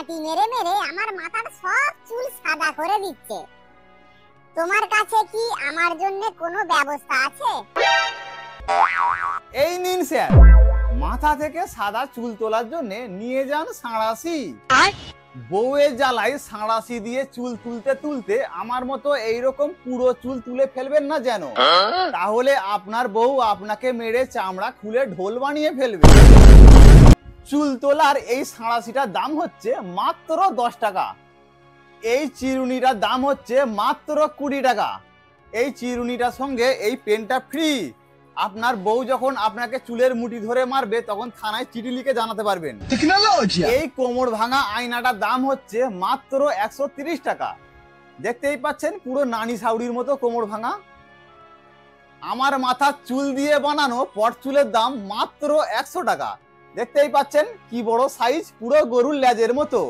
লাঠি মেরে মেরে আমার মাথার সব চুল সাদা করে দিচ্ছে। তোমার কাছে কি আমার জন্য কোনো ব্যবস্থা আছে? এই নিন স্যার, মাথা থেকে সাদা চুল তোলার জন্য নিয়ে যান সাঁড়াশি। বউয়ের জ্বালায় সাঁড়াশি দিয়ে চুল তুলতে তুলতে আমার মতো এইরকম পুরো চুল তুলে ফেলবেন না যেন, তাহলে আপনার বউ আপনাকে মেরে চামড়া খুলে ঢোল বানিয়ে ফেলবে। চুল তোলার এই সাঁড়াশিটার দাম হচ্ছে মাত্র 10 টাকা। এই চিরুনিটার দাম হচ্ছে মাত্র 20 টাকা। এই চিরুনিটার সঙ্গে এই পেনটা ফ্রি। আপনার বউ যখন আপনাকে চুলের মুঠি ধরে মারবে তখন থানায় চিঠি লিখে জানাতে পারবেন। এই কোমর ভাঙা আয়নাটার দাম হচ্ছে মাত্র 130 টাকা। দেখতেই পাচ্ছেন পুরো নানি সাউরির মতো কোমর ভাঙা। আমার মাথার চুল দিয়ে বানানো পট চুলের দাম মাত্র 100 টাকা। দেখতেই পাচ্ছেন কি বড় সাইজ, পুরো গরুর লেজের মতো।